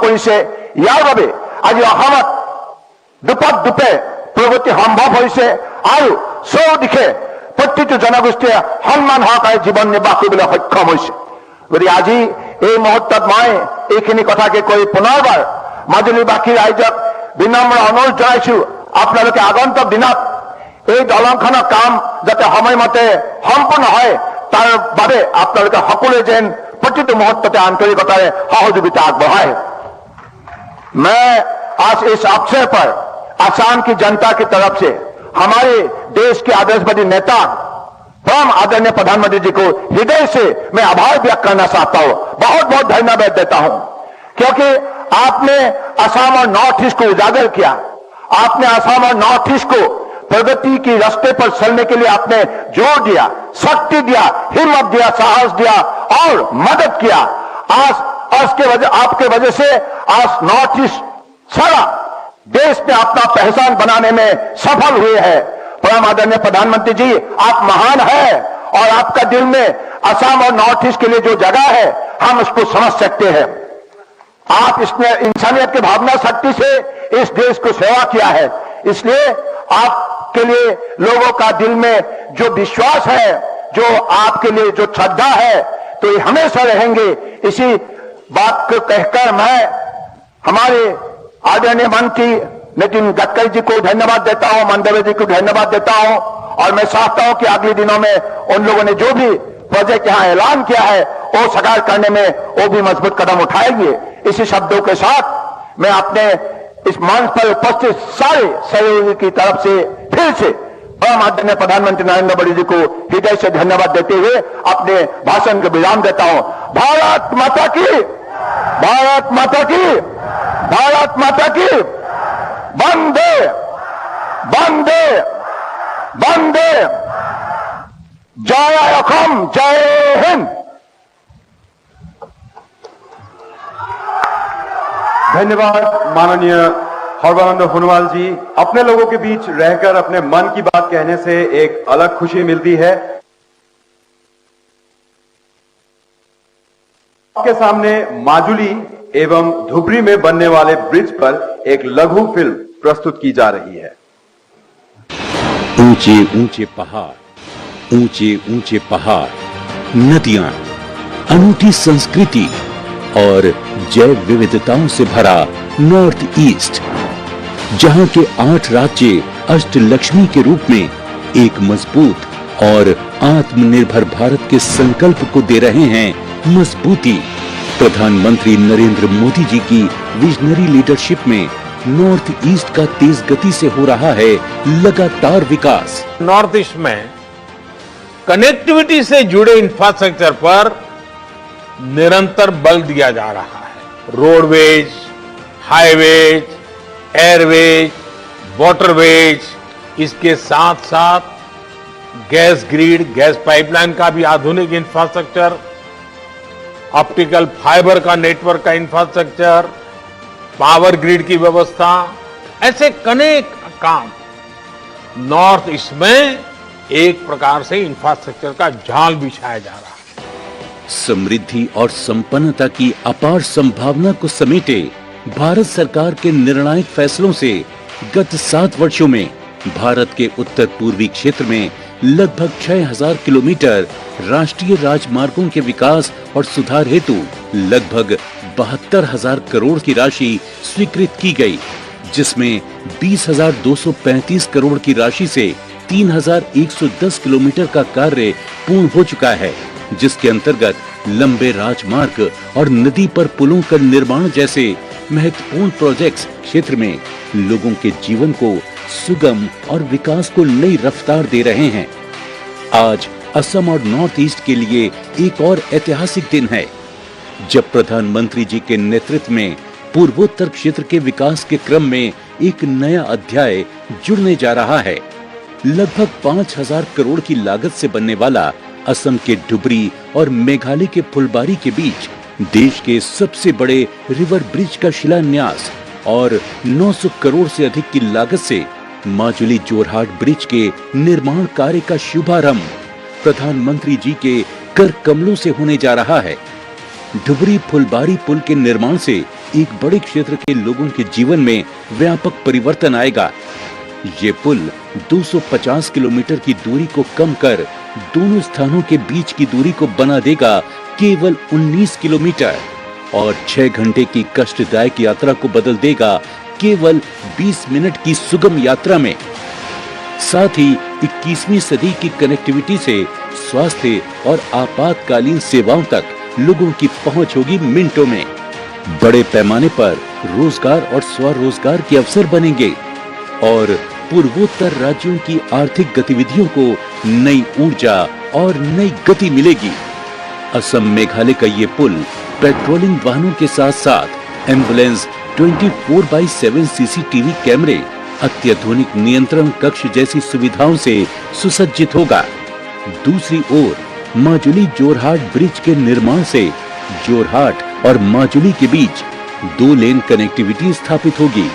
কৰিছে। ইয়াৰ বাবে আজি অসমত দুপদ দুপে প্ৰগতি সম্ভৱ হৈছে আৰু চৌদিশে প্ৰতিটো জনগোষ্ঠীয়ে সন্মান সহকাৰে জীৱন নিৰ্বাহ কৰিবলৈ সক্ষম হৈছে। গতিকে আজি এই মুহূৰ্তত মই এইখিনি কথাকে কৈ পুনৰবাৰ মাজুলীবাসী ৰাইজক বিনম্ৰ অনুৰোধ জনাইছো, আপোনালোকে আগন্তুক দিনত এই দলংখনৰ কাম যাতে সময়মতে সম্পূৰ্ণ হয় তাৰ বাবে আপোনালোকে সকলোৱে যেন प्रतिटू मुहूर्त आंतरिकता सहयोगिता आगबढ़ाए। मैं आज इस अवसर पर असम की जनता की तरफ से हमारे देश के आदर्शवादी नेता परम आदरणीय प्रधानमंत्री जी को हृदय से मैं आभार व्यक्त करना चाहता हूं, बहुत बहुत धन्यवाद देता हूं, क्योंकि आपने असम और नॉर्थ ईस्ट को उजागर किया। आपने असम और नॉर्थ ईस्ट को प्रगति की रास्ते पर चलने के लिए आपने जोर दिया, शक्ति दिया, हिम्मत दिया, साहस दिया और मदद किया। आज आपके वजह से आज नॉर्थ ईस्ट सारा देश में अपना पहचान बनाने में सफल हुए हैं। परम आदरणीय प्रधानमंत्री जी, आप महान है और आपका दिल में असम और नॉर्थ ईस्ट के लिए जो जगह है हम उसको समझ सकते हैं। आप इसने इंसानियत की भावना शक्ति से इस देश को सेवा किया है, इसलिए आपके लिए लोगों का दिल में जो विश्वास है, जो आपके लिए जो श्रद्धा है, तो ये हमेशा रहेंगे। इसी बात को कहकर मैं हमारे आदरणीय मंत्री नितिन गडकरी जी को धन्यवाद देता हूं, मंडवे जी को धन्यवाद देता हूं और मैं चाहता हूं कि अगले दिनों में उन लोगों ने जो भी प्रोजेक्ट यहां ऐलान किया है वो साकार करने में वो भी मजबूत कदम उठाएंगे। इसी शब्दों के साथ मैं अपने इस मंच पर उपस्थित सारे सहयोगी की तरफ से फिर से परम आदरणीय प्रधानमंत्री नरेंद्र मोदी जी को हृदय से धन्यवाद देते हुए अपने भाषण को विराम देता हूं। भारत माता की, भारत माता की, भारत माता की, वंदे वंदे वंदे, जय असम, जय हिंद। धन्यवाद माननीय सर्बानंद सोनोवाल जी। अपने लोगों के बीच रहकर अपने मन की बात कहने से एक अलग खुशी मिलती है। आपके सामने माजुली एवं धुबरी में बनने वाले ब्रिज पर एक लघु फिल्म प्रस्तुत की जा रही है। ऊंचे ऊंचे पहाड़, ऊंचे ऊंचे पहाड़, नदियां, अनूठी संस्कृति और जैव विविधताओं से भरा नॉर्थ ईस्ट, जहां के 8 राज्य अष्टलक्ष्मी के रूप में एक मजबूत और आत्मनिर्भर भारत के संकल्प को दे रहे हैं मजबूती। प्रधानमंत्री नरेंद्र मोदी जी की विजनरी लीडरशिप में नॉर्थ ईस्ट का तेज गति से हो रहा है लगातार विकास। नॉर्थ ईस्ट में कनेक्टिविटी से जुड़े इंफ्रास्ट्रक्चर पर निरंतर बल दिया जा रहा है। रोडवेज, हाईवेज, एयरवेज, वाटरवेज, इसके साथ साथ गैस ग्रिड, गैस पाइपलाइन का भी आधुनिक इंफ्रास्ट्रक्चर, ऑप्टिकल फाइबर का नेटवर्क का इंफ्रास्ट्रक्चर, पावर ग्रिड की व्यवस्था, ऐसे अनेक काम नॉर्थ ईस्ट में एक प्रकार से इंफ्रास्ट्रक्चर का जाल बिछाया जा रहा है। समृद्धि और संपन्नता की अपार संभावना को समेटे भारत सरकार के निर्णायक फैसलों से गत 7 वर्षों में भारत के उत्तर पूर्वी क्षेत्र में लगभग 6000 किलोमीटर राष्ट्रीय राजमार्गों के विकास और सुधार हेतु लगभग 72,000 करोड़ की राशि स्वीकृत की गई, जिसमें 20,235 करोड़ की राशि से 3,110 किलोमीटर का कार्य पूर्ण हो चुका है, जिसके अंतर्गत लंबे राजमार्ग और नदी पर पुलों का निर्माण जैसे महत्वपूर्ण प्रोजेक्ट्स क्षेत्र में लोगों के जीवन को सुगम और विकास को नई रफ्तार दे रहे हैं। आज असम और नॉर्थ ईस्ट के लिए एक और ऐतिहासिक दिन है, जब प्रधानमंत्री जी के नेतृत्व में पूर्वोत्तर क्षेत्र के विकास के क्रम में एक नया अध्याय जुड़ने जा रहा है। लगभग 5,000 करोड़ की लागत से बनने वाला असम के डुबरी और मेघालय के फुलबारी के बीच देश के सबसे बड़े रिवर ब्रिज का शिलान्यास और 900 करोड़ से अधिक की लागत से माजुली जोरहाट ब्रिज के निर्माण कार्य का शुभारंभ प्रधानमंत्री जी के कर कमलों से होने जा रहा है। डुबरी फुलबारी पुल के निर्माण से एक बड़े क्षेत्र के लोगों के जीवन में व्यापक परिवर्तन आएगा। ये पुल 250 किलोमीटर की दूरी को कम कर दोनों स्थानों के बीच की दूरी को बना देगा केवल 19 किलोमीटर और 6 घंटे की कष्टदायक यात्रा को बदल देगा केवल 20 मिनट की सुगम यात्रा में। साथ ही 21वीं सदी की कनेक्टिविटी से स्वास्थ्य और आपातकालीन सेवाओं तक लोगों की पहुंच होगी मिनटों में। बड़े पैमाने पर रोजगार और स्वरोजगार के अवसर बनेंगे और पूर्वोत्तर राज्यों की आर्थिक गतिविधियों को नई ऊर्जा और नई गति मिलेगी। असम मेघालय का ये पुल पेट्रोलिंग वाहनों के साथ साथ एम्बुलेंस, 24/7 सीसीटीवी कैमरे, अत्याधुनिक नियंत्रण कक्ष जैसी सुविधाओं से सुसज्जित होगा। दूसरी ओर माजुली जोरहाट ब्रिज के निर्माण से जोरहाट और माजुली के बीच 2 लेन कनेक्टिविटी स्थापित होगी।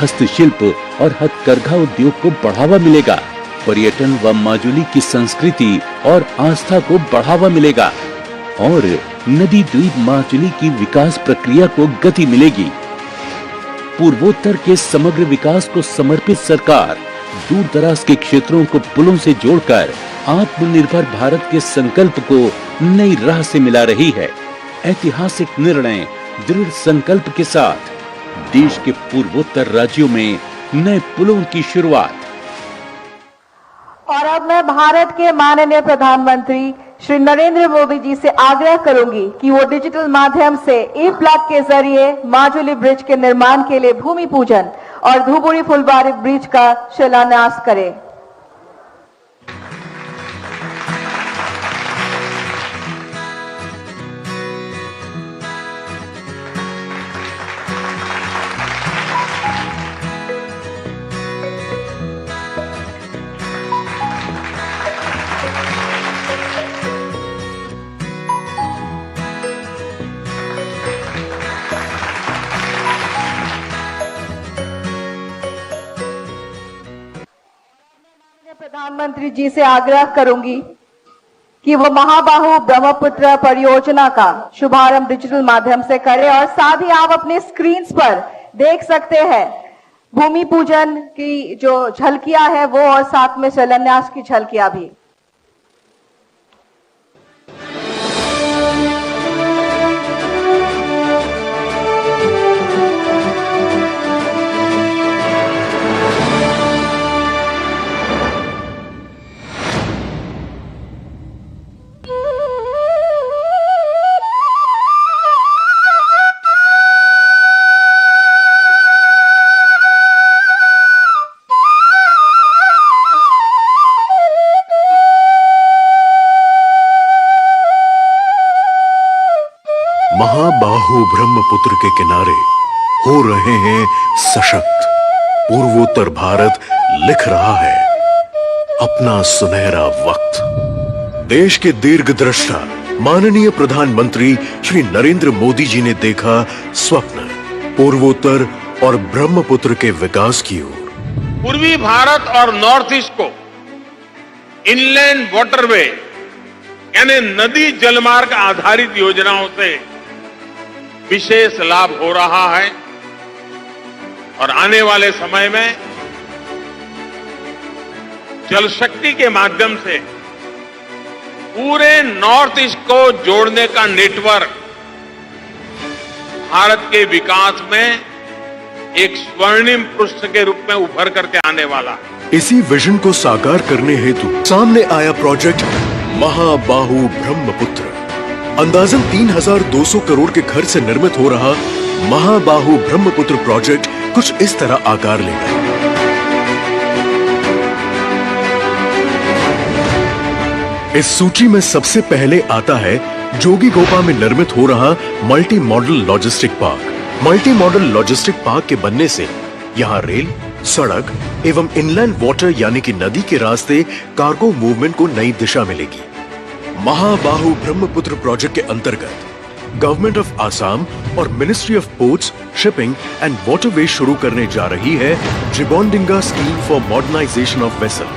हस्तशिल्प और हथकरघा उद्योग को बढ़ावा मिलेगा। पर्यटन व माजुली की संस्कृति और आस्था को बढ़ावा मिलेगा और नदी द्वीप माजुली की विकास प्रक्रिया को गति मिलेगी। पूर्वोत्तर के समग्र विकास को समर्पित सरकार दूर दराज के क्षेत्रों को पुलों से जोड़कर आत्मनिर्भर भारत के संकल्प को नई राह से मिला रही है। ऐतिहासिक निर्णय, दृढ़ संकल्प के साथ देश के पूर्वोत्तर राज्यों में नए पुलों की शुरुआत। और अब मैं भारत के माननीय प्रधानमंत्री श्री नरेंद्र मोदी जी से आग्रह करूंगी कि वो डिजिटल माध्यम से ई-प्लग के जरिए माजुली ब्रिज के निर्माण के लिए भूमि पूजन और धुबुरी फुलबारी ब्रिज का शिलान्यास करें। प्रधानमंत्री जी से आग्रह करूंगी कि वो महाबाहु ब्रह्मपुत्र परियोजना का शुभारंभ डिजिटल माध्यम से करें और साथ ही आप अपने स्क्रीन्स पर देख सकते हैं भूमि पूजन की जो झलकियां है वो और साथ में शिलान्यास की झलकियां भी। महाबाहु ब्रह्मपुत्र के किनारे हो रहे हैं सशक्त। पूर्वोत्तर भारत लिख रहा है अपना सुनहरा वक्त। देश के दीर्घदृष्टा माननीय प्रधानमंत्री श्री नरेंद्र मोदी जी ने देखा स्वप्न पूर्वोत्तर और ब्रह्मपुत्र के विकास की ओर। पूर्वी भारत और नॉर्थ ईस्ट को इनलैंड वाटरवे यानी नदी जलमार्ग आधारित योजनाओं से विशेष लाभ हो रहा है और आने वाले समय में जल शक्ति के माध्यम से पूरे नॉर्थ ईस्ट को जोड़ने का नेटवर्क भारत के विकास में एक स्वर्णिम पृष्ठ के रूप में उभर करके आने वाला है। इसी विजन को साकार करने हेतु सामने आया प्रोजेक्ट महाबाहु ब्रह्मपुत्र। अंदाजन 3200 करोड़ के खर्च से निर्मित हो रहा महाबाहु ब्रह्मपुत्र प्रोजेक्ट कुछ इस तरह आकार लेगा। इस सूची में सबसे पहले आता है जोगीघोपा में निर्मित हो रहा multi modal logistic park. Multi modal logistic park के बनने से यहाँ रेल, सड़क एवं इनलैंड वाटर यानी कि नदी के रास्ते कार्गो मूवमेंट को नई दिशा मिलेगी। महाबाहु ब्रह्मपुत्र प्रोजेक्ट के अंतर्गत गवर्नमेंट ऑफ आसाम और ministry of ports, shipping and waterway शुरू करने जा रही है Jibondinga scheme for modernisation of vessel.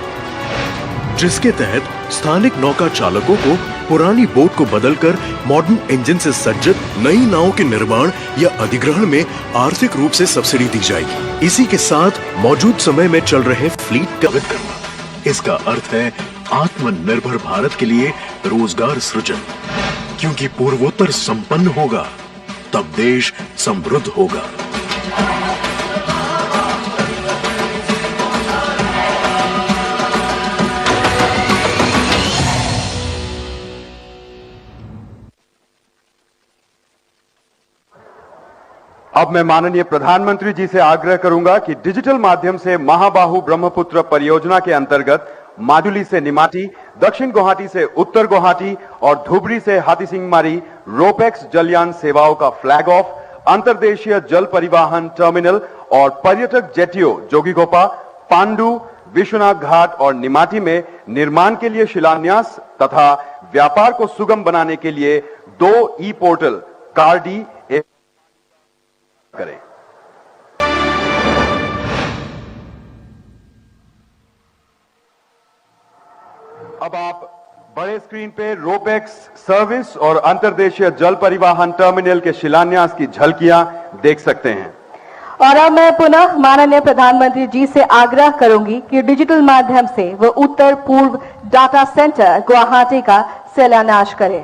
जिसके तहत स्थानिक नौका चालकों को पुरानी बोट को बदलकर मॉडर्न इंजन से सज्जित नई नावों के निर्माण या अधिग्रहण में आर्थिक रूप से सब्सिडी दी जाएगी। इसी के साथ मौजूद समय में चल रहे फ्लीट का वितरण करना। इसका अर्थ है आत्मनिर्भर भारत के लिए रोजगार सृजन, क्योंकि पूर्वोत्तर संपन्न होगा तब देश समृद्ध होगा। अब मैं माननीय प्रधानमंत्री जी से आग्रह करूंगा कि डिजिटल माध्यम से महाबाहु ब्रह्मपुत्र परियोजना के अंतर्गत माजुली से निमाती, दक्षिण गुवाहाटी से उत्तर गुवाहाटी और धुबरी से हाथीसिंगमारी रोपेक्स जलयान सेवाओं का फ्लैग ऑफ, अंतर्देशीय जल परिवहन टर्मिनल और पर्यटक जेटियों जोगीघोपा, पांडु, विश्वनाथ घाट और निमाती में निर्माण के लिए शिलान्यास तथा व्यापार को सुगम बनाने के लिए 2 ई पोर्टल कार्डी करें। अब आप बड़े स्क्रीन पे रोपेक्स सर्विस और अंतर्देशीय जल परिवहन टर्मिनल के शिलान्यास की झलकियां देख सकते हैं। और अब मैं पुनः माननीय प्रधानमंत्री जी से आग्रह करूंगी कि डिजिटल माध्यम से वो उत्तर पूर्व डाटा सेंटर गुवाहाटी का शिलान्यास करें।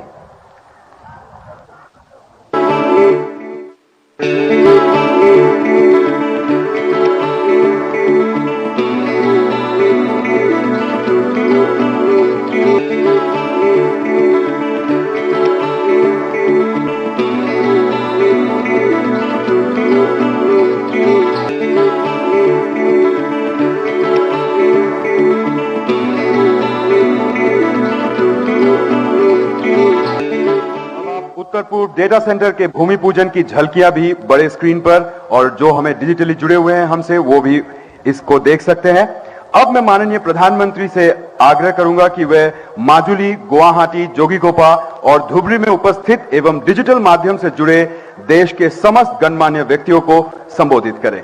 उत्तर पूर्व डेटा सेंटर के भूमि पूजन की झलकियां भी बड़े स्क्रीन पर, और जो हमें डिजिटली जुड़े हुए हैं हमसे, वो भी इसको देख सकते हैं। अब मैं माननीय प्रधानमंत्री से आग्रह करूंगा कि वे माजुली, गुवाहाटी, जोगीघोपा और धुबरी में उपस्थित एवं डिजिटल माध्यम से जुड़े देश के समस्त गणमान्य व्यक्तियों को संबोधित करें।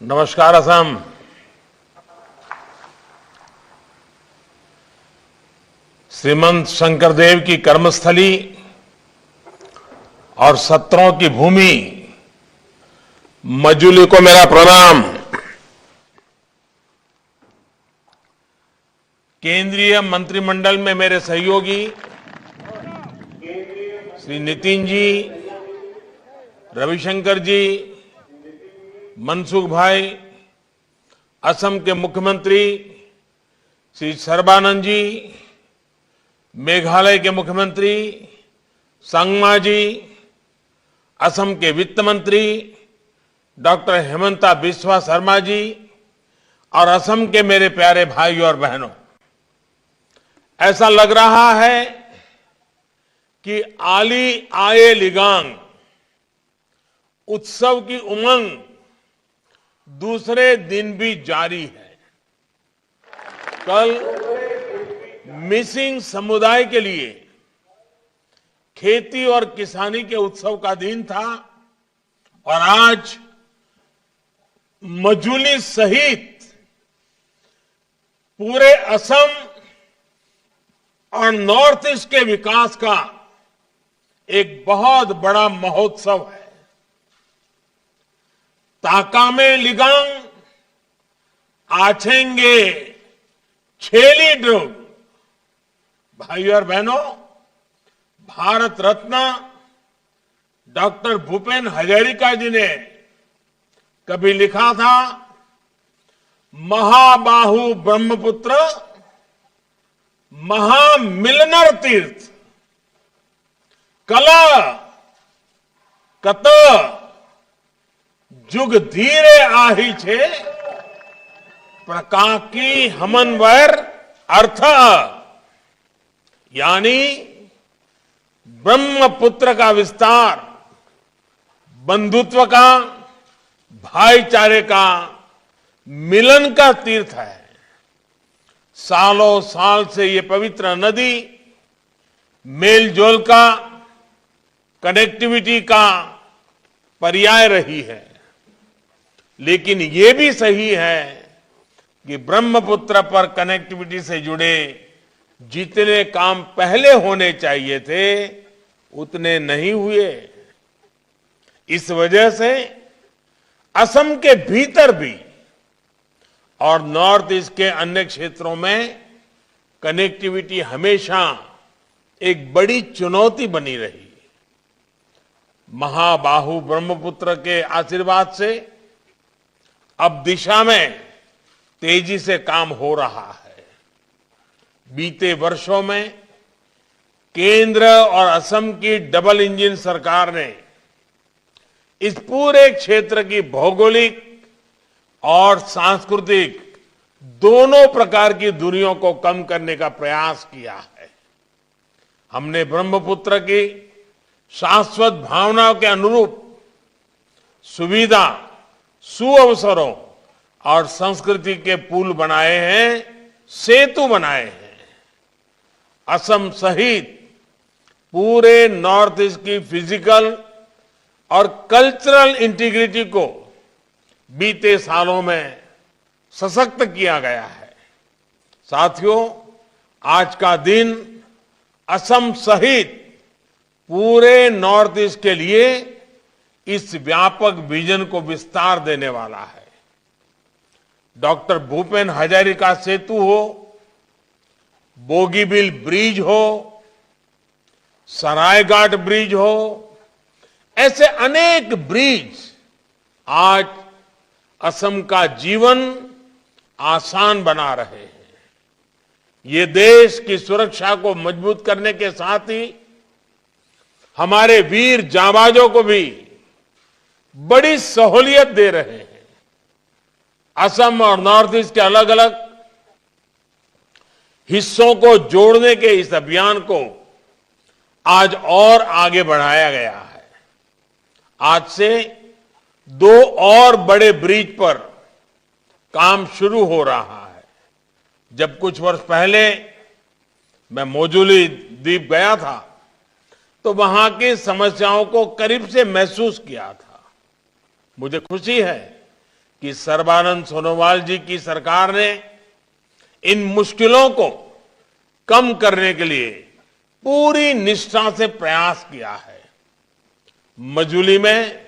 नमस्कार असम। श्रीमंत शंकरदेव की कर्मस्थली और सत्रों की भूमि मजूली को मेरा प्रणाम। केंद्रीय मंत्रिमंडल में मेरे सहयोगी श्री नितिन जी, रविशंकर जी, मनसुख भाई, असम के मुख्यमंत्री श्री सर्बानंद जी, मेघालय के मुख्यमंत्री संगमा जी, असम के वित्त मंत्री डॉक्टर हेमंता बिस्वा शर्मा जी और असम के मेरे प्यारे भाइयों और बहनों, ऐसा लग रहा है कि आली आए लिगांग उत्सव की उमंग दूसरे दिन भी जारी है। कल मिसिंग समुदाय के लिए खेती और किसानी के उत्सव का दिन था और आज मजूली सहित पूरे असम और नॉर्थ ईस्ट के विकास का एक बहुत बड़ा महोत्सव है। ताकामे लिगांग आछेंगे छेली ड्रुग। भाइयों और बहनों, भारत रत्न डॉक्टर भूपेन हजारिका जी ने कभी लिखा था, महाबाहु ब्रह्मपुत्र महामिलनर तीर्थ कला कत जुग धीरे आही छे प्रकाकी हमनवर अर्थ, यानी ब्रह्मपुत्र का विस्तार बंधुत्व का, भाईचारे का, मिलन का तीर्थ है। सालों साल से ये पवित्र नदी मेलजोल का, कनेक्टिविटी का पर्याय रही है, लेकिन ये भी सही है कि ब्रह्मपुत्र पर कनेक्टिविटी से जुड़े जितने काम पहले होने चाहिए थे उतने नहीं हुए। इस वजह से असम के भीतर भी और नॉर्थ ईस्ट के अन्य क्षेत्रों में कनेक्टिविटी हमेशा एक बड़ी चुनौती बनी रही। महाबाहु ब्रह्मपुत्र के आशीर्वाद से अब दिशा में तेजी से काम हो रहा है। बीते वर्षों में केंद्र और असम की डबल इंजन सरकार ने इस पूरे क्षेत्र की भौगोलिक और सांस्कृतिक दोनों प्रकार की दूरियों को कम करने का प्रयास किया है। हमने ब्रह्मपुत्र की शाश्वत भावनाओं के अनुरूप सुविधा, सुअवसरों और संस्कृति के पुल बनाए हैं, सेतु बनाए हैं। असम सहित पूरे नॉर्थ ईस्ट की फिजिकल और कल्चरल इंटीग्रिटी को बीते सालों में सशक्त किया गया है। साथियों, आज का दिन असम सहित पूरे नॉर्थ ईस्ट के लिए इस व्यापक विजन को विस्तार देने वाला है। डॉक्टर भूपेन हजारिका सेतु हो, बोगीबिल ब्रिज हो, सरायघाट ब्रिज हो, ऐसे अनेक ब्रिज आज असम का जीवन आसान बना रहे हैं। ये देश की सुरक्षा को मजबूत करने के साथ ही हमारे वीर जांबाजों को भी बड़ी सहूलियत दे रहे हैं। असम और नॉर्थ ईस्ट के अलग अलग हिस्सों को जोड़ने के इस अभियान को आज और आगे बढ़ाया गया है। आज से 2 और बड़े ब्रिज पर काम शुरू हो रहा है। जब कुछ वर्ष पहले मैं मोजुली द्वीप गया था तो वहां की समस्याओं को करीब से महसूस किया था। मुझे खुशी है कि सर्बानंद सोनोवाल जी की सरकार ने इन मुश्किलों को कम करने के लिए पूरी निष्ठा से प्रयास किया है। मजूली में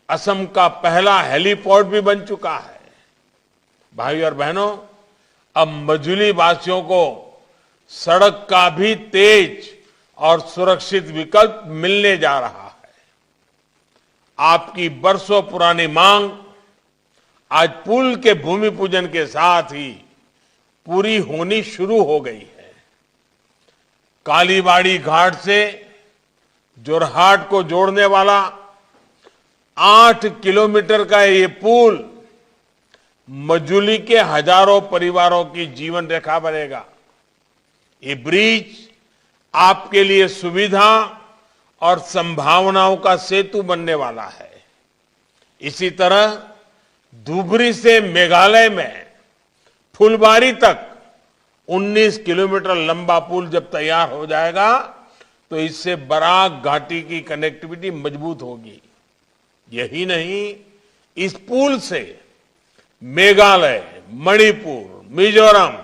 असम का पहला हेलीपोर्ट भी बन चुका है। भाई और बहनों, अब मजूली वासियों को सड़क का भी तेज और सुरक्षित विकल्प मिलने जा रहा है। आपकी बरसों पुरानी मांग आज पुल के भूमि पूजन के साथ ही पूरी होनी शुरू हो गई है। कालीबाड़ी घाट से जोरहाट को जोड़ने वाला 8 किलोमीटर का ये पुल मजूली के हजारों परिवारों की जीवन रेखा बनेगा। ये ब्रिज आपके लिए सुविधा और संभावनाओं का सेतु बनने वाला है। इसी तरह धुबरी से मेघालय में फुलबारी तक 19 किलोमीटर लंबा पुल जब तैयार हो जाएगा तो इससे बराक घाटी की कनेक्टिविटी मजबूत होगी। यही नहीं, इस पुल से मेघालय, मणिपुर, मिजोरम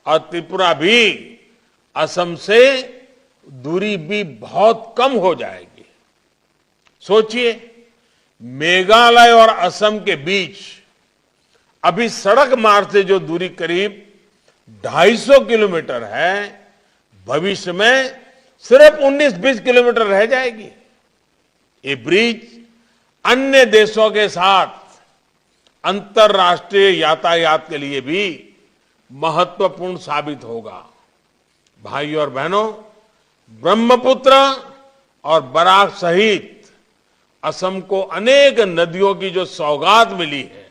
और त्रिपुरा भी असम से दूरी भी बहुत कम हो जाएगी। सोचिए, मेघालय और असम के बीच अभी सड़क मार्ग से जो दूरी करीब 250 किलोमीटर है, भविष्य में सिर्फ 19-20 किलोमीटर रह जाएगी। ये ब्रिज अन्य देशों के साथ अंतर्राष्ट्रीय यातायात के लिए भी महत्वपूर्ण साबित होगा। भाई और बहनों, ब्रह्मपुत्र और बराक सहित असम को अनेक नदियों की जो सौगात मिली है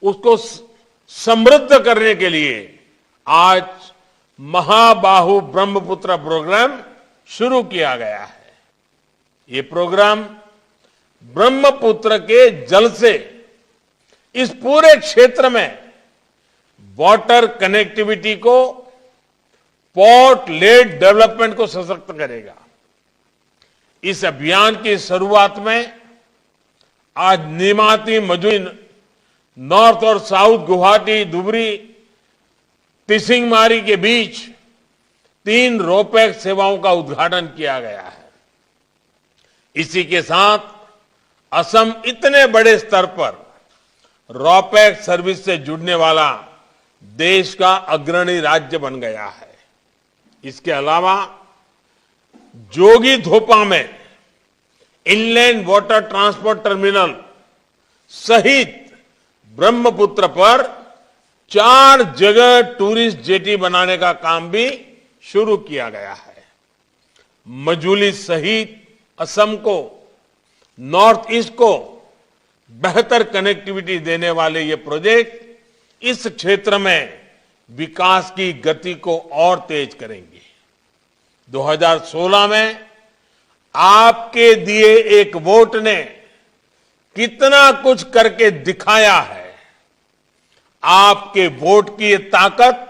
उसको समृद्ध करने के लिए आज महाबाहु ब्रह्मपुत्र प्रोग्राम शुरू किया गया है। ये प्रोग्राम ब्रह्मपुत्र के जल से इस पूरे क्षेत्र में वाटर कनेक्टिविटी को, पोर्ट लेड डेवलपमेंट को सशक्त करेगा। इस अभियान की शुरुआत में आज निमाती मजूरी नॉर्थ और साउथ गुवाहाटी धुबरी तिसिंगमारी के बीच 3 रोपैक्स सेवाओं का उद्घाटन किया गया है। इसी के साथ असम इतने बड़े स्तर पर रोपैक्स सर्विस से जुड़ने वाला देश का अग्रणी राज्य बन गया है। इसके अलावा जोगीघोपा में इनलैंड वाटर ट्रांसपोर्ट टर्मिनल सहित ब्रह्मपुत्र पर 4 जगह टूरिस्ट जेटी बनाने का काम भी शुरू किया गया है। मजूली सहित असम को नॉर्थ ईस्ट को बेहतर कनेक्टिविटी देने वाले ये प्रोजेक्ट इस क्षेत्र में विकास की गति को और तेज करेंगे। 2016 में आपके दिए एक वोट ने कितना कुछ करके दिखाया है। आपके वोट की ये ताकत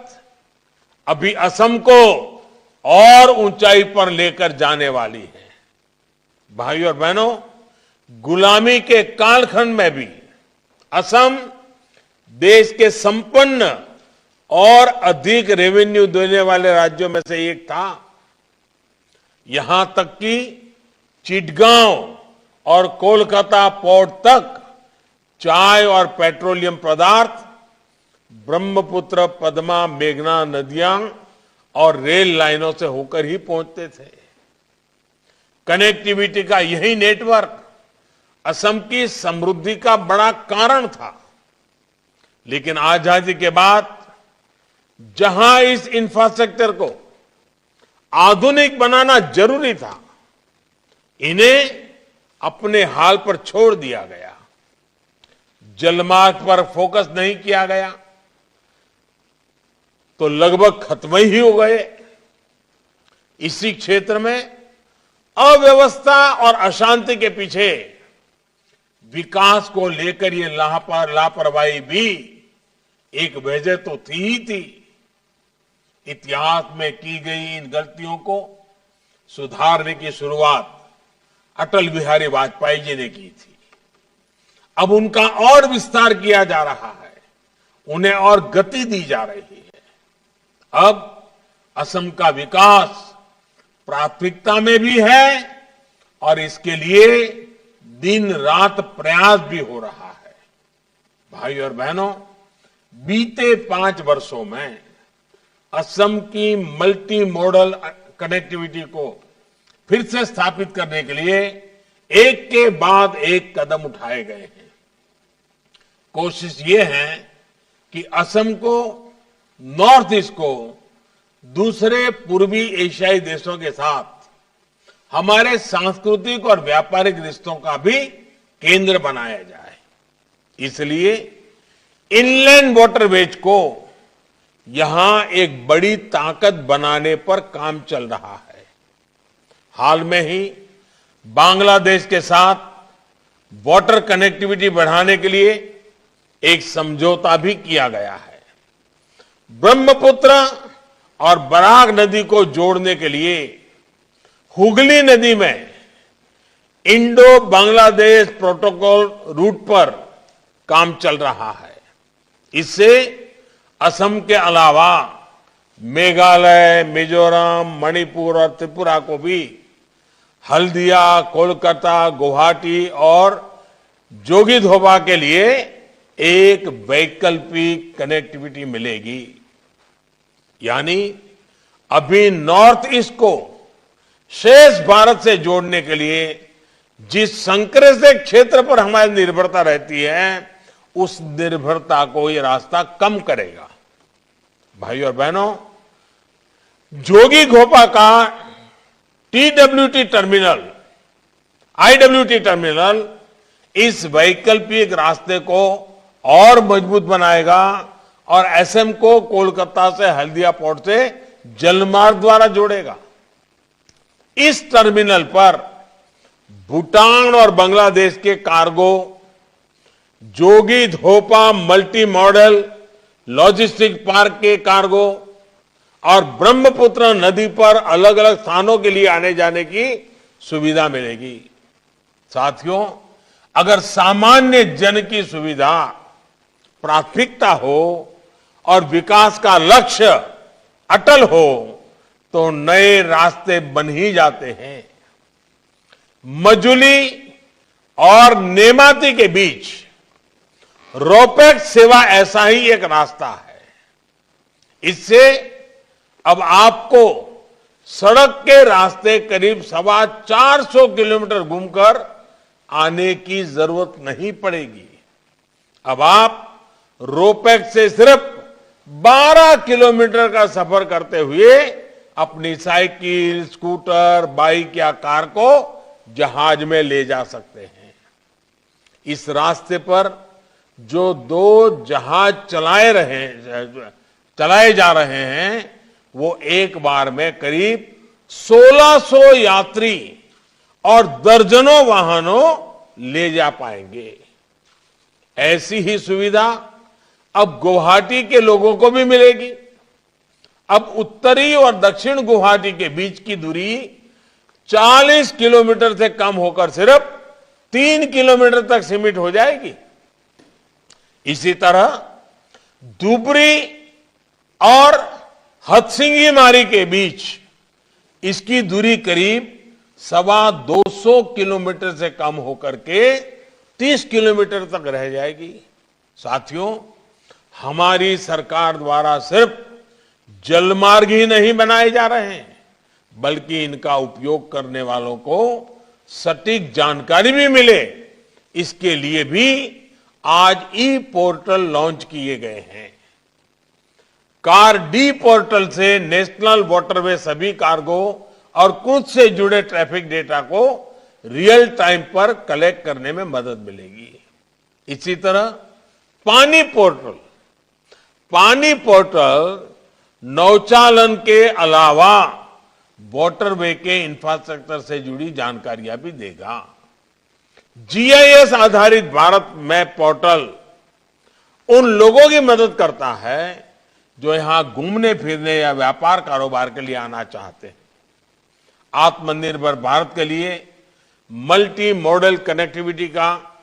अभी असम को और ऊंचाई पर लेकर जाने वाली है। भाइयों और बहनों, गुलामी के कालखंड में भी असम देश के संपन्न और अधिक रेवेन्यू देने वाले राज्यों में से एक था। यहां तक कि चिटगांव और कोलकाता पोर्ट तक चाय और पेट्रोलियम पदार्थ ब्रह्मपुत्र, पद्मा, मेघना नदियां और रेल लाइनों से होकर ही पहुंचते थे। कनेक्टिविटी का यही नेटवर्क असम की समृद्धि का बड़ा कारण था। लेकिन आजादी के बाद जहां इस इंफ्रास्ट्रक्चर को आधुनिक बनाना जरूरी था, इन्हें अपने हाल पर छोड़ दिया गया। जलमार्ग पर फोकस नहीं किया गया तो लगभग खत्म ही हो गए। इसी क्षेत्र में अव्यवस्था और अशांति के पीछे विकास को लेकर ये लापरवाही भी एक वजह तो थी ही थी। इतिहास में की गई इन गलतियों को सुधारने की शुरुआत अटल बिहारी वाजपेयी जी ने की थी। अब उनका और विस्तार किया जा रहा है, उन्हें और गति दी जा रही है। अब असम का विकास प्राथमिकता में भी है और इसके लिए दिन रात प्रयास भी हो रहा है। भाई और बहनों, बीते 5 वर्षों में असम की मल्टी मॉडल कनेक्टिविटी को फिर से स्थापित करने के लिए एक के बाद एक कदम उठाए गए हैं। कोशिश ये है कि असम को, नॉर्थ ईस्ट को दूसरे पूर्वी एशियाई देशों के साथ हमारे सांस्कृतिक और व्यापारिक रिश्तों का भी केंद्र बनाया जाए। इसलिए इनलैंड वाटरवेज को यहां एक बड़ी ताकत बनाने पर काम चल रहा है। हाल में ही बांग्लादेश के साथ वाटर कनेक्टिविटी बढ़ाने के लिए एक समझौता भी किया गया है। ब्रह्मपुत्र और बराक नदी को जोड़ने के लिए हुगली नदी में इंडो बांग्लादेश प्रोटोकॉल रूट पर काम चल रहा है। इससे असम के अलावा मेघालय, मिजोरम, मणिपुर और त्रिपुरा को भी हल्दिया, कोलकाता, गुवाहाटी और जोगीघोपा के लिए एक वैकल्पिक कनेक्टिविटी मिलेगी। यानी अभी नॉर्थ ईस्ट को शेष भारत से जोड़ने के लिए जिस संकरे से क्षेत्र पर हमारी निर्भरता रहती है, उस निर्भरता को ये रास्ता कम करेगा। भाई और बहनों, जोगीघोपा का टीडब्ल्यूटी टर्मिनल, आईडब्ल्यूटी टर्मिनल इस वैकल्पिक रास्ते को और मजबूत बनाएगा और असम को कोलकाता से हल्दिया पोर्ट से जलमार्ग द्वारा जोड़ेगा। इस टर्मिनल पर भूटान और बांग्लादेश के cargo, Jogighopa multi modal logistic park के कार्गो और ब्रह्मपुत्र नदी पर अलग अलग स्थानों के लिए आने जाने की सुविधा मिलेगी। साथियों, अगर सामान्य जन की सुविधा प्राथमिकता हो और विकास का लक्ष्य अटल हो तो नए रास्ते बन ही जाते हैं। मजुली और नेमाती के बीच रोपैक्स सेवा ऐसा ही एक रास्ता है। इससे अब आपको सड़क के रास्ते करीब 450 किलोमीटर घूमकर आने की जरूरत नहीं पड़ेगी। अब आप रोपैक्स से सिर्फ 12 किलोमीटर का सफर करते हुए अपनी साइकिल, स्कूटर, बाइक या कार को जहाज में ले जा सकते हैं। इस रास्ते पर जो 2 जहाज चलाए जा रहे हैं वो एक बार में करीब 1600 यात्री और दर्जनों वाहनों ले जा पाएंगे। ऐसी ही सुविधा अब गुवाहाटी के लोगों को भी मिलेगी। अब उत्तरी और दक्षिण गुवाहाटी के बीच की दूरी 40 किलोमीटर से कम होकर सिर्फ 3 किलोमीटर तक सीमित हो जाएगी। इसी तरह धुबरी और हथसिंगी मारी के बीच इसकी दूरी करीब 250 किलोमीटर से कम होकर के 30 किलोमीटर तक रह जाएगी। साथियों, हमारी सरकार द्वारा सिर्फ जलमार्ग ही नहीं बनाए जा रहे हैं, बल्कि इनका उपयोग करने वालों को सटीक जानकारी भी मिले, इसके लिए भी आज ई पोर्टल लॉन्च किए गए हैं। कार डी पोर्टल से नेशनल वाटरवे सभी कार्गो और कुछ से जुड़े ट्रैफिक डेटा को रियल टाइम पर कलेक्ट करने में मदद मिलेगी। इसी तरह पानी पोर्टल नौचालन के अलावा वाटरवे के इंफ्रास्ट्रक्चर से जुड़ी जानकारियां भी देगा। जीआईएस आधारित भारत मैप पोर्टल उन लोगों की मदद करता है जो यहां घूमने फिरने या व्यापार कारोबार के लिए आना चाहते हैं। आत्मनिर्भर भारत के लिए मल्टी मॉडल कनेक्टिविटी का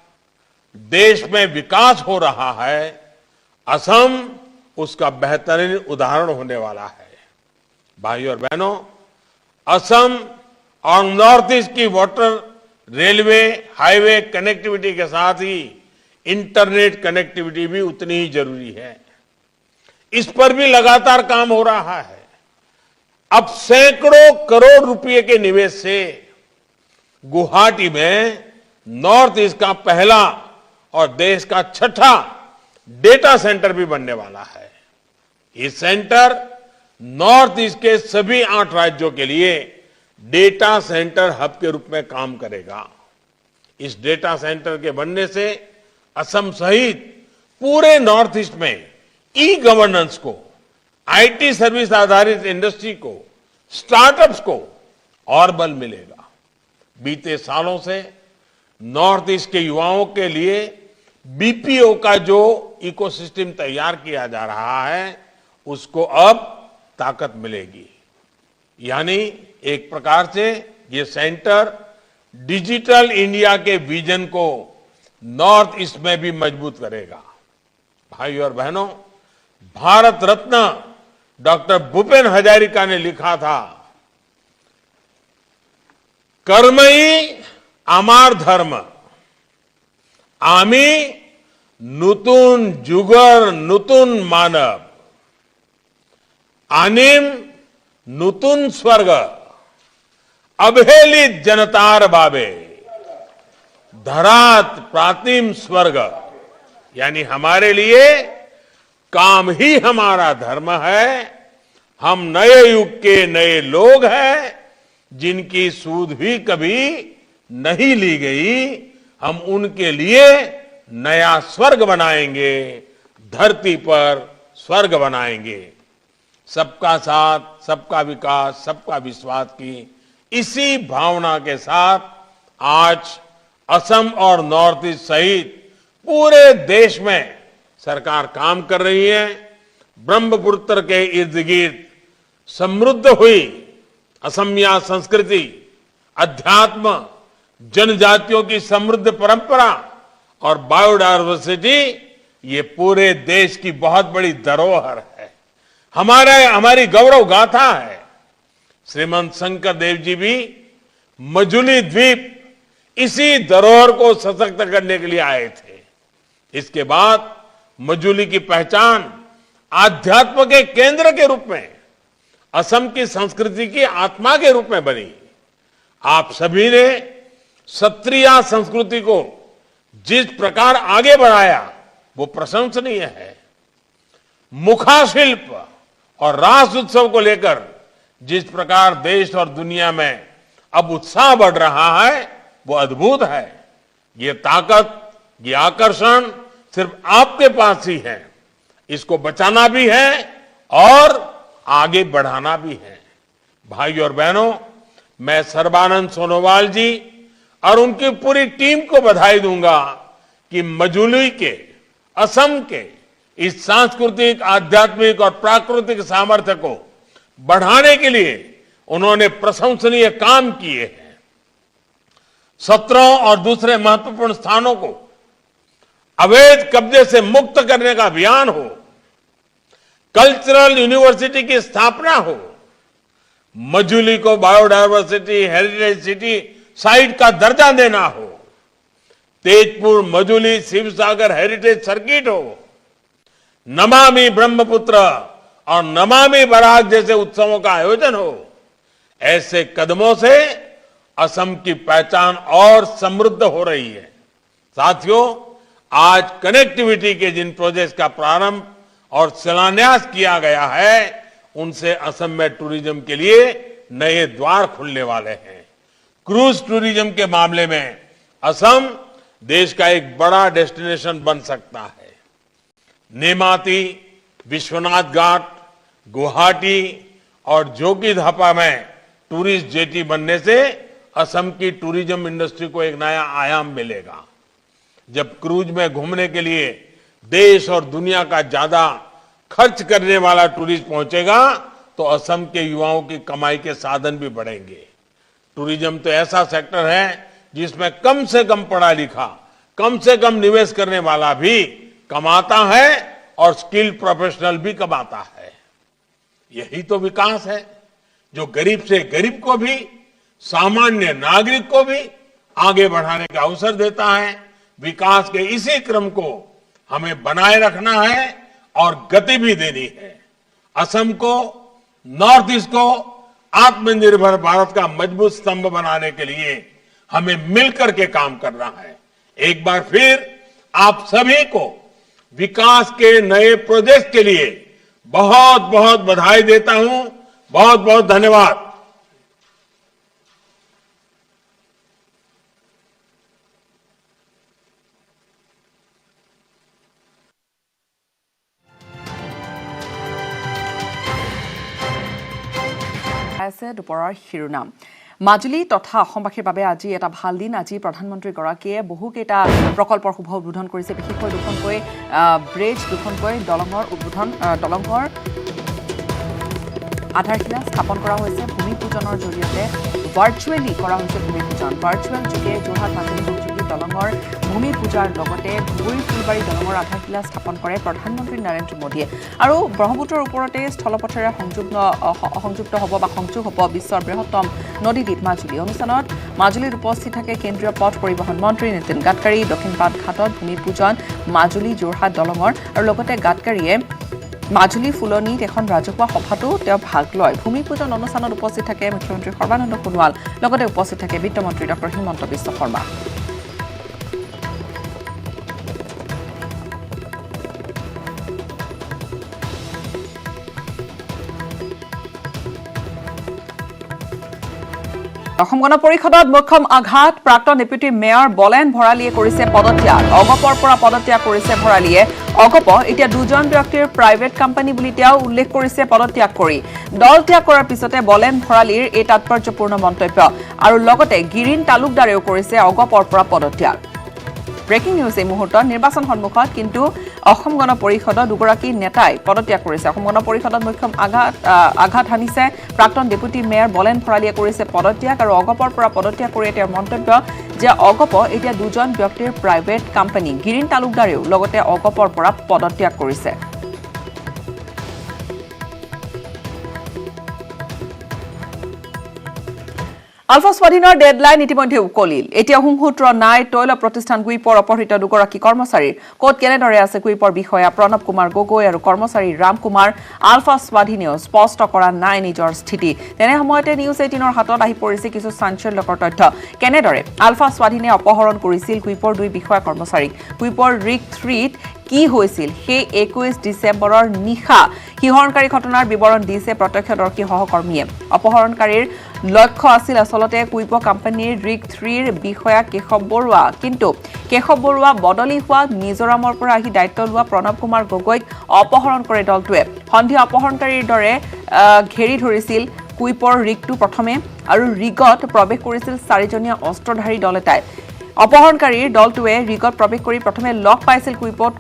देश में विकास हो रहा है। असम उसका बेहतरीन उदाहरण होने वाला है। भाइयों और बहनों, असम और नॉर्थ ईस्ट की वाटर, रेलवे, हाईवे कनेक्टिविटी के साथ ही इंटरनेट कनेक्टिविटी भी उतनी ही जरूरी है। इस पर भी लगातार काम हो रहा है। अब सैकड़ों करोड़ रुपए के निवेश से गुवाहाटी में नॉर्थ ईस्ट का पहला और देश का 6ठा डेटा सेंटर भी बनने वाला है। ये सेंटर नॉर्थ ईस्ट के सभी 8 राज्यों के लिए डेटा सेंटर हब के रूप में काम करेगा। इस डेटा सेंटर के बनने से असम सहित पूरे नॉर्थ ईस्ट में ई गवर्नेंस को, आईटी सर्विस आधारित इंडस्ट्री को, स्टार्टअप्स को और बल मिलेगा। बीते सालों से नॉर्थ ईस्ट के युवाओं के लिए बीपीओ का जो इकोसिस्टम तैयार किया जा रहा है उसको अब ताकत मिलेगी। यानी एक प्रकार से ये सेंटर डिजिटल इंडिया के विजन को नॉर्थ ईस्ट में भी मजबूत करेगा। भाइयों और बहनों, भारत रत्न डॉक्टर भूपेन हजारिका ने लिखा था, कर्मई आमार धर्म, आमी नूतन जुगर नूतन मानव, आनिम नूतन स्वर्ग, अवहेलित जनतार बाबे, धरात प्रातिम स्वर्ग। यानी हमारे लिए काम ही हमारा धर्म है। हम नए युग के नए लोग हैं जिनकी सूद भी कभी नहीं ली गई। हम उनके लिए नया स्वर्ग बनाएंगे, धरती पर स्वर्ग बनाएंगे। सबका साथ, सबका विकास, सबका विश्वास की इसी भावना के साथ आज असम और नॉर्थ ईस्ट सहित पूरे देश में सरकार काम कर रही है। ब्रह्मपुत्र के इर्द गिर्द समृद्ध हुई असमिया संस्कृति अध्यात्म, जनजातियों की समृद्ध परंपरा और बायोडायवर्सिटी ये पूरे देश की बहुत बड़ी धरोहर है, हमारी गौरव गाथा है। श्रीमंत शंकर देव जी भी मजुली द्वीप इसी धरोहर को सशक्त करने के लिए आए थे। इसके बाद मजुली की पहचान आध्यात्म के केंद्र के रूप में, असम की संस्कृति की आत्मा के रूप में बनी। आप सभी ने क्षत्रिय संस्कृति को जिस प्रकार आगे बढ़ाया वो प्रशंसनीय है। मुखा शिल्प और रास उत्सव को लेकर जिस प्रकार देश और दुनिया में अब उत्साह बढ़ रहा है वो अद्भुत है। ये ताकत, ये आकर्षण सिर्फ आपके पास ही है। इसको बचाना भी है और आगे बढ़ाना भी है। भाइयों और बहनों, मैं सर्बानंद सोनोवाल जी और उनकी पूरी टीम को बधाई दूंगा कि मजुली के, असम के इस सांस्कृतिक, आध्यात्मिक और प्राकृतिक सामर्थ्य को बढ़ाने के लिए उन्होंने प्रशंसनीय काम किए हैं। सत्रों और दूसरे महत्वपूर्ण स्थानों को अवैध कब्जे से मुक्त करने का अभियान हो, कल्चरल यूनिवर्सिटी की स्थापना हो, मजुली को बायोडायवर्सिटी हेरिटेज सिटी साइट का दर्जा देना हो, तेजपुर मजुली शिवसागर हेरिटेज सर्किट हो, नमामि ब्रह्मपुत्र और नमामि बराक जैसे उत्सवों का आयोजन हो। ऐसे कदमों से असम की पहचान और समृद्ध हो रही है। साथियों, आज कनेक्टिविटी के जिन प्रोजेक्ट्स का प्रारंभ और शिलान्यास किया गया है उनसे असम में टूरिज्म के लिए नए द्वार खुलने वाले हैं। क्रूज टूरिज्म के मामले में असम देश का एक बड़ा डेस्टिनेशन बन सकता है। नेमाती, विश्वनाथ घाट, गुवाहाटी और जोगीघापा में टूरिस्ट जेटी बनने से असम की टूरिज्म इंडस्ट्री को एक नया आयाम मिलेगा। जब क्रूज में घूमने के लिए देश और दुनिया का ज्यादा खर्च करने वाला टूरिस्ट पहुंचेगा तो असम के युवाओं की कमाई के साधन भी बढ़ेंगे। टूरिज्म तो ऐसा सेक्टर है जिसमें कम से कम पढ़ा लिखा, कम से कम निवेश करने वाला भी कमाता है और स्किल्ड प्रोफेशनल भी कमाता है। यही तो विकास है जो गरीब से गरीब को भी, सामान्य नागरिक को भी आगे बढ़ाने का अवसर देता है। विकास के इसी क्रम को हमें बनाए रखना है और गति भी देनी है। असम को, नॉर्थ ईस्ट को आत्मनिर्भर भारत का मजबूत स्तंभ बनाने के लिए हमें मिलकर के काम करना है। एक बार फिर आप सभी को विकास के नए प्रोजेक्ट के लिए बहुत बहुत बधाई देता हूं। बहुत बहुत धन्यवाद। দুপৰৰ শিৰোনাম। মাজুলী তথা অসমবাসীৰ বাবে আজি এটা ভাল দিন। আজি প্ৰধানমন্ত্ৰীগৰাকীয়ে বহুকেইটা প্ৰকল্পৰ শুভ উদ্বোধন কৰিছে। বিশেষকৈ দুখনকৈ ব্ৰিজ, দুখনকৈ দলঙৰ উদ্বোধন, দলঙৰ আধাৰশিলা স্থাপন কৰা হৈছে। ভূমি পূজনৰ জৰিয়তে ভাৰ্চুৱেলি কৰা হৈছে ভূমি পূজন। ভাৰ্চুৱেল যোগে যোৰহাট মাজুলী সংযোগী দলঙৰ ভূমি পূজাৰ লগতে ধুবুৰী ফুলবাৰী দলঙৰ আধাৰশিলা স্থাপন কৰে প্ৰধানমন্ত্ৰী নৰেন্দ্ৰ মোদীয়ে। আৰু ব্ৰহ্মপুত্ৰৰ ওপৰতে স্থলপথেৰে সংযুক্ত হ'ব বা সংযোগ হ'ব বিশ্বৰ বৃহত্তম নদীদ্বীপ মাজুলী। অনুষ্ঠানত মাজুলীত উপস্থিত থাকে কেন্দ্ৰীয় পথ পৰিবহণ মন্ত্ৰী নীতিন গাডকাৰী। দক্ষিণপাট ঘাটত ভূমি পূজন মাজুলী যোৰহাট দলঙৰ আৰু লগতে গাডকাৰীয়ে মাজুলী ফুলনিত এখন ৰাজহুৱা সভাতো তেওঁ ভাগ লয়। ভূমি পূজন অনুষ্ঠানত উপস্থিত থাকে মুখ্যমন্ত্ৰী সৰ্বানন্দ সোণোৱাল, লগতে উপস্থিত থাকে বিত্তমন্ত্ৰী ডক্টৰ হিমন্ত বিশ্ব শৰ্মা। অসম গণ পৰিষদত মুখ্যম আঘাত। প্ৰাক্তন ডেপুটি মেয়ৰ বলেন ভৰালীয়ে কৰিছে পদত্যাগ। অগপৰ পৰা পদত্যাগ কৰিছে ভৰালীয়ে। অগপ এতিয়া দুজন ব্যক্তিৰ প্ৰাইভেট কোম্পানী বুলি তেওঁ উল্লেখ কৰিছে পদত্যাগ কৰি। দল ত্যাগ কৰাৰ পিছতে বলেন ভৰালীৰ এই তাৎপৰ্যপূৰ্ণ মন্তব্য। আৰু লগতে গিৰিন তালুকদাৰেও কৰিছে অগপৰ পৰা পদত্যাগ। ব্ৰেকিং নিউজ এই মুহূৰ্তত। নিৰ্বাচন সন্মুখত কিন্তু অসম গণ পৰিষদৰ দুগৰাকী নেতাই পদত্যাগ কৰিছে। অসম গণ পৰিষদত মুখ্যম আঘাত হানিছে। প্ৰাক্তন ডেপুটি মেয়ৰ বলেন ভৰালীয়ে কৰিছে পদত্যাগ আৰু অগপৰ পৰা পদত্যাগ কৰি তেওঁৰ মন্তব্য যে অগপ এতিয়া দুজন ব্যক্তিৰ প্ৰাইভেট কোম্পানী। গিৰিন তালুকদাৰেও লগতে অগপৰ পৰা পদত্যাগ কৰিছে। আলফা স্বাধীনৰ ডেডলাইন ইতিমধ্যে উকলিল। এতিয়া সংসূত্ৰ নাই তৈল প্ৰতিষ্ঠান কুইপৰ অপহৃত দুগৰাকী কৰ্মচাৰীৰ। ক'ত কেনেদৰে আছে কুইপৰ বিষয়া প্ৰণৱ কুমাৰ গগৈ আৰু কৰ্মচাৰী ৰাম কুমাৰ। আলফা স্বাধীনেও স্পষ্ট কৰা নাই নিজৰ স্থিতি। তেনে সময়তে নিউজ 18ৰ হাতত আহি পৰিছে কিছু চাঞ্চল্যকৰ তথ্য। কেনেদৰে আলফা স্বাধীনে অপহৰণ কৰিছিল কুইপৰ 2 বিষয়া কৰ্মচাৰীক। কুইপৰ ৰিক 3ত কি হৈছিল সেই 21 ডিচেম্বৰৰ নিশা শিহৰণকাৰী ঘটনাৰ বিৱৰণ দিছে প্ৰত্যক্ষদৰ্শী সহকৰ্মীয়ে। অপহৰণকাৰীৰ লক্ষ্য আছিল আচলতে কুইপ কোম্পানীৰ ৰিক 3ৰ বিষয়া কেশৱ বৰুৱা। কিন্তু কেশৱ বৰুৱা বদলি হোৱা মিজোৰামৰ পৰা আহি দায়িত্ব লোৱা প্ৰণৱ কুমাৰ গগৈক অপহৰণ কৰে দলটোৱে। সন্ধিয়া অপহৰণকাৰীৰ দৰে ঘেৰি ধৰিছিল কুইপৰ ৰিকটো প্ৰথমে আৰু ৰিগত প্ৰৱেশ কৰিছিল 4জনীয়া অস্ত্ৰধাৰী দল এটাই। অপহৰণকাৰীৰ দলটোৱে ৰিগত প্ৰৱেশ কৰি প্ৰথমে লগ পাইছিল কুইপত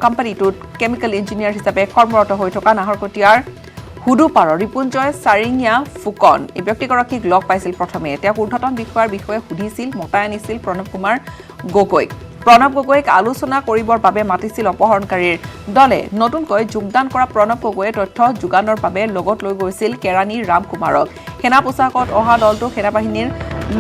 কোম্পানীটোত কেমিকেল ইঞ্জিনিয়াৰ হিচাপে কৰ্মৰত হৈ থকা নাহৰকটীয়াৰ হুদুপাৰৰ ৰিপুঞ্জয় চাৰিঙীয়া ফুকন। এই ব্যক্তিগৰাকীক লগ পাইছিল প্ৰথমে। তেওঁক ঊৰ্ধ্বতন বিষয়াৰ বিষয়ে সুধিছিল, মতাই আনিছিল প্ৰণৱ কুমাৰ গগৈক। প্ৰণৱ গগৈক আলোচনা কৰিবৰ বাবে মাতিছিল অপহৰণকাৰীৰ দলে। নতুনকৈ যোগদান কৰা প্ৰণৱ গগৈয়ে তথ্য যোগানৰ বাবে লগত লৈ গৈছিল কেৰাণী ৰাম কুমাৰক। সেনা পোছাকত অহা দলটো সেনাবাহিনীৰ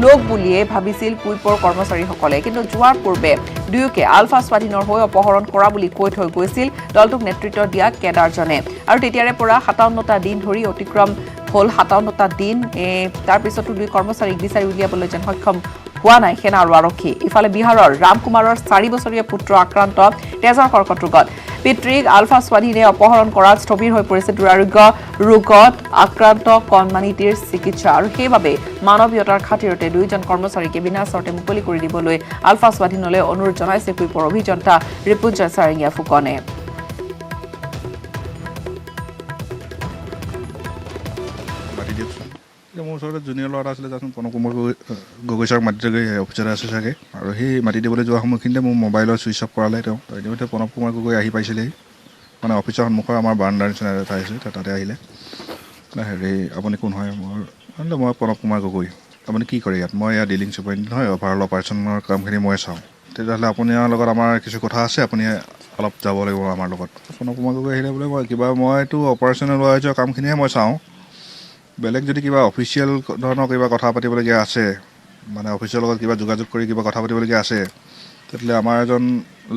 লোক বুলিয়ে ভাবিছিল কুইপৰ কৰ্মচাৰীসকলে। কিন্তু যোৱাৰ পূৰ্বে দুয়োকে আলফা স্বাধীনৰ হৈ অপহৰণ কৰা বুলি কৈ থৈ গৈছিল দলটোক নেতৃত্ব দিয়া কেডাৰজনে। আৰু তেতিয়াৰে পৰা 57টা দিন ধৰি অতিক্ৰম হ'ল 57টা দিন। তাৰ পিছতো 2 কৰ্মচাৰীক বিচাৰি উলিয়াবলৈ যেন সক্ষম হোৱা নাই সেনা আৰু আৰক্ষী। ইফালে বিহাৰৰ ৰাম কুমাৰৰ 4 বছৰীয়া পুত্ৰ আক্ৰান্ত তেজৰ কৰ্কট ৰোগত। পিতৃক আলফা স্বাধীনে অপহৰণ কৰাত স্থবিৰ হৈ পৰিছে দুৰাৰোগ্য ৰোগত আক্ৰান্ত কণমানিটিৰ চিকিৎসা। আৰু সেইবাবে মানৱীয়তাৰ খাতিৰতে 2জন কৰ্মচাৰীকে বিনা চৰ্তে মুকলি কৰি দিবলৈ আলফা স্বাধীনলৈ অনুৰোধ জনাইছে কুইপৰ অভিযন্তা ৰিপুঞ্জয় চাৰিঙীয়া ফুকনে। মোৰ ওচৰতে জুনিয়ৰ ল'ৰা আছিলে যাচোন প্ৰণৱ কুমাৰ গগৈ ছাৰক মাতি গৈ অফিচতে আছে চাগে। আৰু সেই মাতি দিবলৈ যোৱা সময়খিনিতে মোৰ মোবাইলৰ ছুইচ অফ কৰালে তেওঁ। ইতিমধ্যে প্ৰণৱ কুমাৰ গগৈ আহি পাইছিলেহি। মানে অফিচৰ সন্মুখৰ আমাৰ বাৰাণ্ডাৰ নিচিনা এটা আছে তাতে আহিলে। হেৰি আপুনি কোন হয়? মই প্ৰণৱ কুমাৰ গগৈ। আপুনি কি কৰে ইয়াত? মই ইয়াত ডিলিং ছুপাৰিণ্টেণ্ডেণ্ট হয়, অভাৰঅল অপাৰেশ্যনৰ কামখিনি মই চাওঁ। তেতিয়াহ'লে আপোনাৰ লগত আমাৰ কিছু কথা আছে, আপুনি অলপ যাব লাগিব আমাৰ লগত। প্ৰণৱ কুমাৰ গগৈ আহিলে বোলে মইতো অপাৰেশ্যনে লোৱা যোৱা কামখিনিহে মই চাওঁ। বেলেগ যদি কিবা অফিচিয়েল ধৰণৰ কিবা কথা পাতিবলগীয়া আছে, মানে অফিচৰ লগত কিবা যোগাযোগ কৰি কিবা কথা পাতিবলগীয়া আছে, তেতিয়াহ'লে আমাৰ এজন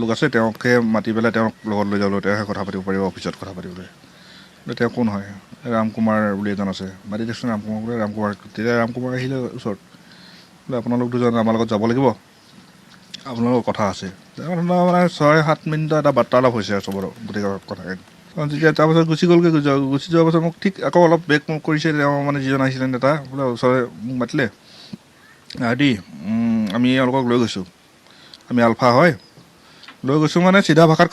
লোক আছে, তেওঁকে মাতি পেলাই তেওঁক লগত লৈ যাবলৈ তেওঁহে কথা পাতিব পাৰিব অফিচত কথা পাতিবলৈ। তেওঁ কোন হয়? ৰাম কুমাৰ বুলি এজন আছে, মাতি দিয়কচোন ৰাম কুমাৰ বোলে। ৰাম কুমাৰ তেতিয়া ৰাম কুমাৰ আহিলে ওচৰত বোলে আপোনালোক 2জন আমাৰ লগত যাব লাগিব, আপোনালোকৰ কথা আছে। মানে 6-7 মিনিটৰ এটা বাৰ্তালাপ হৈছে আৰু চবৰে গোটেই কথাখিনি। যেতিয়া তাৰপাছত গুচি গ'লগৈ। গুচি যোৱাৰ পাছত মোক ঠিক আকৌ অলপ বেক মোক কৰিছে তেওঁ, মানে যিজন আহিছিলে নেতা বোলে ওচৰৰে মোক মাতিলে, আদি আমি এওঁলোকক লৈ গৈছোঁ, আমি আলফা হয়, লৈ গৈছোঁ মানে চিধা ভাষাত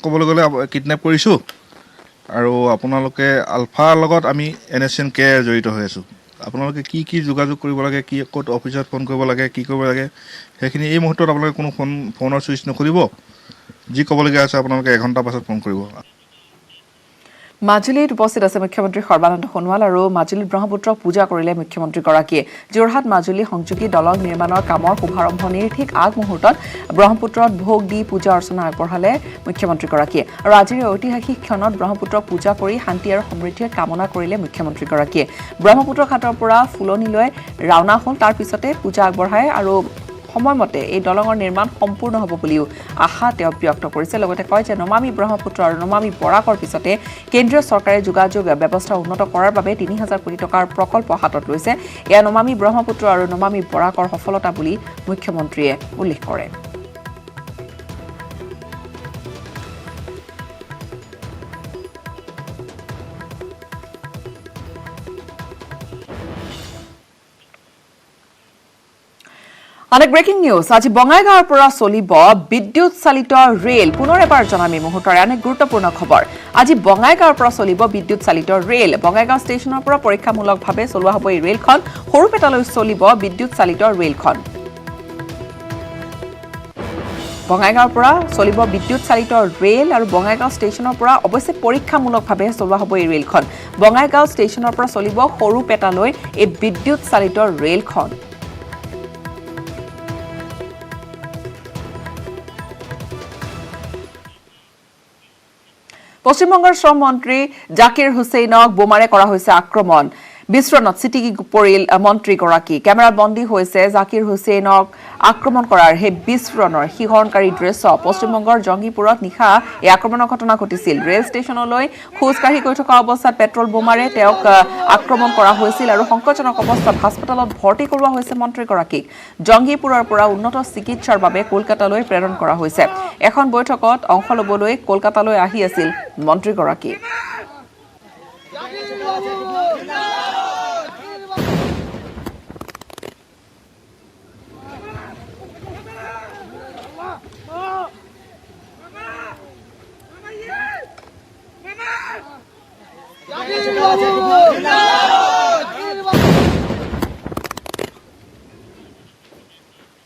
ক'বলৈ গ'লে কিডনেপ কৰিছোঁ আৰু আপোনালোকে আলফাৰ লগত আমি NSNK জড়িত হৈ আছোঁ। আপোনালোকে কি যোগাযোগ কৰিব লাগে, কি ক'ত অফিচত ফোন কৰিব লাগে, কি কৰিব লাগে সেইখিনি এই মুহূৰ্তত আপোনালোকে কোনো ফোনৰ ছুইচ নকৰিব। যি ক'বলগীয়া আছে আপোনালোকে 1 ঘণ্টাৰ পাছত ফোন কৰিব। মাজুলীত উপস্থিত আছে মুখ্যমন্ত্ৰী সৰ্বানন্দ সোণোৱাল আৰু মাজুলীত ব্ৰহ্মপুত্ৰক পূজা কৰিলে মুখ্যমন্ত্ৰীগৰাকীয়ে। যোৰহাট মাজুলী সংযোগী দলং নিৰ্মাণৰ কামৰ শুভাৰম্ভণিৰ ঠিক আগমুহূৰ্তত ব্ৰহ্মপুত্ৰত ভোগ দি পূজা অৰ্চনা আগবঢ়ালে মুখ্যমন্ত্ৰীগৰাকীয়ে। আৰু আজিৰ ঐতিহাসিক ক্ষণত ব্ৰহ্মপুত্ৰক পূজা কৰি শান্তি আৰু সমৃদ্ধিৰ কামনা কৰিলে মুখ্যমন্ত্ৰীগৰাকীয়ে। ব্ৰহ্মপুত্ৰ ঘাটৰ পৰা ফুলনিলৈ ৰাওনা হ'ল, তাৰ পিছতে পূজা আগবঢ়ায় আৰু সময়মতে এই দলঙৰ নিৰ্মাণ সম্পূৰ্ণ হ'ব বুলিও আশা তেওঁ ব্যক্ত কৰিছে। লগতে কয় যে নমামি ব্ৰহ্মপুত্ৰ আৰু নমামি বৰাকৰ পিছতে কেন্দ্ৰীয় চৰকাৰে যোগাযোগ ব্যৱস্থা উন্নত কৰাৰ বাবে 3000 কোটি টকাৰ প্ৰকল্প হাতত লৈছে। এয়া নমামি ব্ৰহ্মপুত্ৰ আৰু নমামি বৰাকৰ সফলতা বুলি মুখ্যমন্ত্ৰীয়ে উল্লেখ কৰে। অনেক ব্ৰেকিং নিউজ। আজি বঙাইগাঁৱৰ পৰা চলিব বিদ্যুৎ চালিত ৰেল। পুনৰ এবাৰ জনামি মুহূৰ্তৰে অনেক গুৰুত্বপূৰ্ণ খবৰ। আজি বঙাইগাঁৱৰ পৰা চলিব বিদ্যুৎ চালিত ৰেল। বঙাইগাঁও ষ্টেচনৰ পৰা পৰীক্ষামূলকভাৱে চলোৱা হ'ব এই ৰেলখন। সৰুপেটালৈ চলিব বিদ্যুৎ চালিত ৰেলখন। বঙাইগাঁৱৰ পৰা চলিব বিদ্যুৎ চালিত ৰেল আৰু বঙাইগাঁও ষ্টেচনৰ পৰা অৱশ্যে পৰীক্ষামূলকভাৱে চলোৱা হ'ব এই ৰেলখন বঙাইগাঁও ষ্টেচনৰ পৰা চলিব সৰুপেটালৈ এই বিদ্যুৎ চালিত ৰেলখন পশ্চিমবংগৰ শ্ৰম মন্ত্ৰী জাকিৰ হুছেইনক বোমাৰে কৰা হৈছে আক্ৰমণ বিস্ফোৰণত চিটিকি পৰিল মন্ত্ৰীগৰাকী কেমেৰাত বন্দী হৈছে জাকিৰ হুছেইনক আক্ৰমণ কৰাৰ হে বিস্ফোৰণৰ শিহৰণকাৰী দৃশ্য পশ্চিমবংগৰ জংগীপুৰত নিশা এই আক্ৰমণৰ ঘটনা ঘটিছিল ৰেল ষ্টেচনলৈ খোজকাঢ়ি গৈ থকা অৱস্থাত পেট্ৰল বোমাৰে তেওঁক আক্ৰমণ কৰা হৈছিল আৰু সংকটজনক অৱস্থাত হাস্পতালত ভৰ্তি কৰোৱা হৈছে মন্ত্ৰীগৰাকীক জংগীপুৰৰ পৰা উন্নত চিকিৎসাৰ বাবে কলকাতালৈ প্ৰেৰণ কৰা হৈছে এখন বৈঠকত অংশ ল'বলৈ কলকাতালৈ আহি আছিল মন্ত্ৰীগৰাকী Mama!